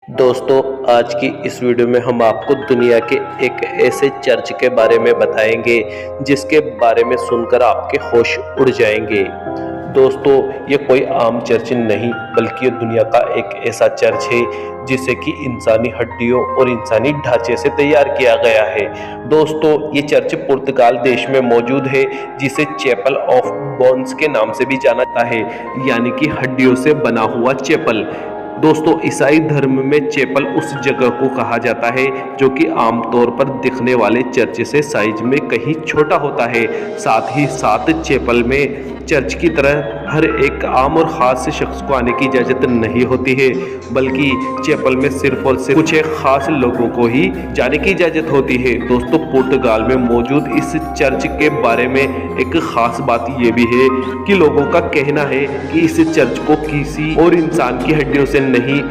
दोस्तों, आज की इस वीडियो में हम आपको दुनिया के एक ऐसे चर्च के बारे में बताएंगे जिसके बारे में सुनकर आपके होश उड़ जाएंगे। दोस्तों, ये कोई आम चर्च नहीं बल्कि ये दुनिया का एक ऐसा चर्च है जिसे कि इंसानी हड्डियों और इंसानी ढांचे से तैयार किया गया है। दोस्तों, ये चर्च पुर्तगाल देश में मौजूद है जिसे चैपल ऑफ बोन्स के नाम से भी जाना जाता है, यानी कि हड्डियों से बना हुआ चैपल। दोस्तों, ईसाई धर्म में चैपल उस जगह को कहा जाता है जो कि आमतौर पर दिखने वाले चर्च से साइज में कहीं छोटा होता है। साथ ही साथ चैपल में चर्च की तरह हर एक आम और खास शख्स को आने की इजाज़त नहीं होती है, बल्कि चैपल में सिर्फ और सिर्फ कुछ एक खास लोगों को ही जाने की इजाज़त होती है। दोस्तों, पुर्तगाल में मौजूद इस चर्च के बारे में एक खास बात यह भी है कि लोगों का कहना है कि इस चर्च को किसी और इंसान की हड्डियों से नहीं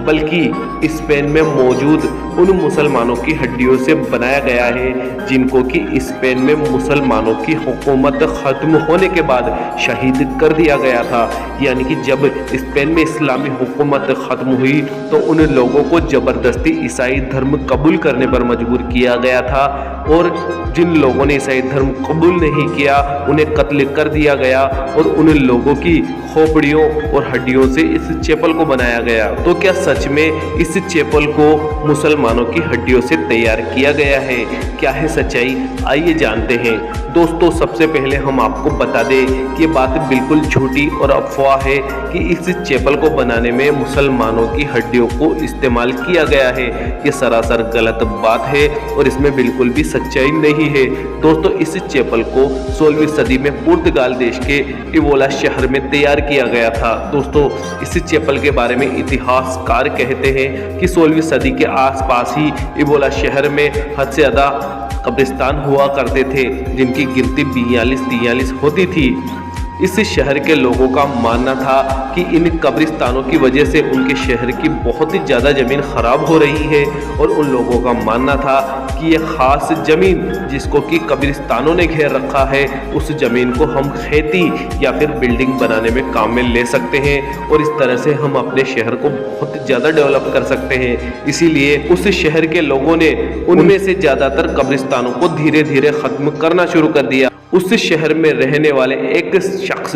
बल्कि स्पेन में मौजूद उन मुसलमानों की हड्डियों से बनाया गया है जिनको कि स्पेन में मुसलमानों की हुकूमत ख़त्म होने के बाद शहीद कर दिया गया था। यानी कि जब स्पेन में इस्लामी हुकूमत ख़त्म हुई तो उन लोगों को ज़बरदस्ती ईसाई धर्म कबूल करने पर मजबूर किया गया था, और जिन लोगों ने ईसाई धर्म कबूल नहीं किया उन्हें कत्ल कर दिया गया और उन लोगों की खोपड़ियों और हड्डियों से इस चैपल को बनाया गया। तो क्या सच में इस चैपल को मुसलमानों की हड्डियों से तैयार किया गया है? क्या है सच्चाई? आइए जानते हैं। दोस्तों, सबसे पहले हम आपको बता दें कि ये बात बिल्कुल झूठी और अफवाह है कि इस चैपल को बनाने में मुसलमानों की हड्डियों को इस्तेमाल किया गया है। ये सरासर गलत बात है और इसमें बिल्कुल भी सच्चाई नहीं है। दोस्तों, इस चैपल को 16वीं सदी में पुर्तगाल देश के इवोला शहर में तैयार किया गया था। दोस्तों, इस चैपल के बारे में इतिहासकार कहते हैं कि 16वीं सदी के आसपास ही इवोला शहर में हद से ज़्यादा कब्रिस्तान हुआ करते थे जिनकी गिनती 42-43 होती थी। इस शहर के लोगों का मानना था कि इन कब्रिस्तानों की वजह से उनके शहर की बहुत ही ज़्यादा ज़मीन ख़राब हो रही है, और उन लोगों का मानना था कि यह ख़ास ज़मीन जिसको कि कब्रिस्तानों ने घेर रखा है, उस ज़मीन को हम खेती या फिर बिल्डिंग बनाने में काम में ले सकते हैं और इस तरह से हम अपने शहर को बहुत ज़्यादा डेवलप कर सकते हैं। इसीलिए उस शहर के लोगों ने उनमें से ज़्यादातर कब्रिस्तानों को धीरे धीरे ख़त्म करना शुरू कर दिया। उस शहर में रहने वाले एक शख्स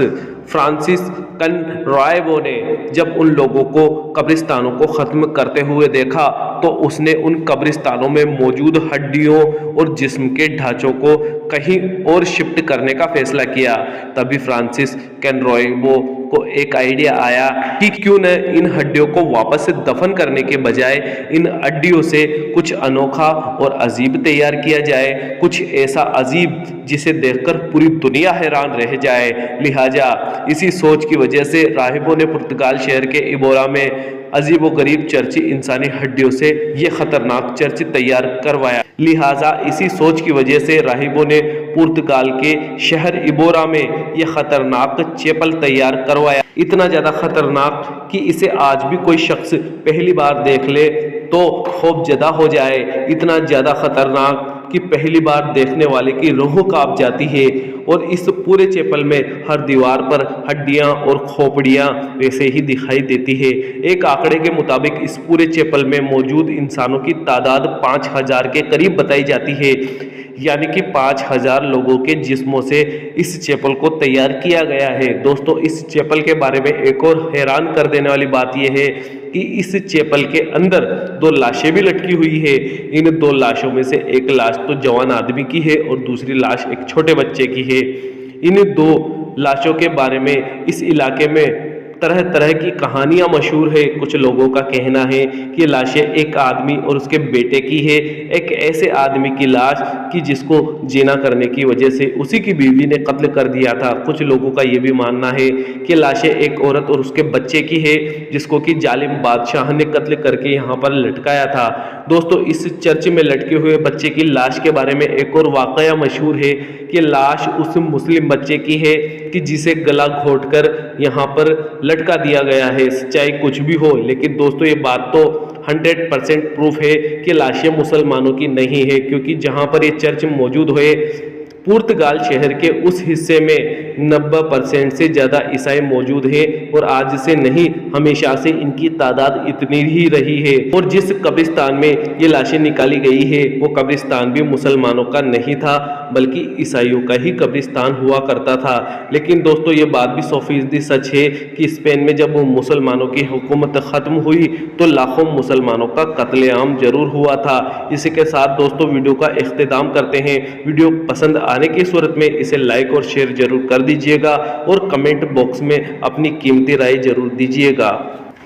फ्रांसिस कनरायवो ने जब उन लोगों को कब्रिस्तानों को ख़त्म करते हुए देखा तो उसने उन कब्रिस्तानों में मौजूद हड्डियों और जिस्म के ढांचों को कहीं और शिफ्ट करने का फैसला किया। तभी फ्रांसिस कनरायवो को एक आइडिया आया कि क्यों न इन हड्डियों को वापस से दफन करने के बजाय इन हड्डियों से कुछ अनोखा और अजीब तैयार किया जाए, कुछ ऐसा अजीब जिसे देखकर पूरी दुनिया हैरान रह जाए। लिहाजा इसी सोच की वजह से राहिबों ने पुर्तगाल शहर के इबोरा में अजीबो गरीब चर्च इंसानी हड्डियों से ये खतरनाक चर्च तैयार करवाया। लिहाजा इसी सोच की वजह से राहिबों ने पुर्तगाल के शहर इबोरा में यह खतरनाक चैपल तैयार करवाया। इतना ज़्यादा खतरनाक कि इसे आज भी कोई शख्स पहली बार देख ले तो खौफजदा हो जाए। इतना ज़्यादा खतरनाक कि पहली बार देखने वाले की रूह कांप जाती है। और इस पूरे चैपल में हर दीवार पर हड्डियां और खोपड़ियां वैसे ही दिखाई देती है। एक आंकड़े के मुताबिक इस पूरे चैपल में मौजूद इंसानों की तादाद 5000 के करीब बताई जाती है, यानी कि 5000 लोगों के जिस्मों से इस चैपल को तैयार किया गया है। दोस्तों, इस चैपल के बारे में एक और हैरान कर देने वाली बात यह है कि इस चैपल के अंदर 2 लाशें भी लटकी हुई है। इन 2 लाशों में से एक लाश तो जवान आदमी की है और दूसरी लाश एक छोटे बच्चे की है। इन 2 लाशों के बारे में इस इलाके में तरह तरह की कहानियां मशहूर है। कुछ लोगों का कहना है कि लाशें एक आदमी और उसके बेटे की है, एक ऐसे आदमी की लाश कि जिसको जिना करने की वजह से उसी की बीवी ने कत्ल कर दिया था। कुछ लोगों का यह भी मानना है कि लाशें एक औरत और उसके बच्चे की है जिसको कि जालिम बादशाह ने कत्ल करके यहाँ पर लटकाया था। दोस्तों, इस चर्च में लटके हुए बच्चे की लाश के बारे में एक और वाकया मशहूर है कि लाश उस मुस्लिम बच्चे की है कि जिसे गला घोंटकर यहाँ पर लटका दिया गया है। सच्चाई कुछ भी हो, लेकिन दोस्तों ये बात तो 100% प्रूफ है कि लाशें मुसलमानों की नहीं है, क्योंकि जहाँ पर ये चर्च मौजूद हुए पुर्तगाल शहर के उस हिस्से में 90% से ज़्यादा ईसाई मौजूद है और आज से नहीं हमेशा से इनकी तादाद इतनी ही रही है। और जिस कब्रिस्तान में ये लाशें निकाली गई है वो कब्रिस्तान भी मुसलमानों का नहीं था बल्कि ईसाइयों का ही कब्रिस्तान हुआ करता था। लेकिन दोस्तों ये बात भी 100% सच है कि स्पेन में जब मुसलमानों की हुकूमत ख़त्म हुई तो लाखों मुसलमानों का कत्लेआम जरूर हुआ था। इसी के साथ दोस्तों वीडियो का इख्तिताम करते हैं। वीडियो पसंद आने की सूरत में इसे लाइक और शेयर जरूर कर दीजिएगा और कमेंट बॉक्स में अपनी कीमती राय जरूर दीजिएगा।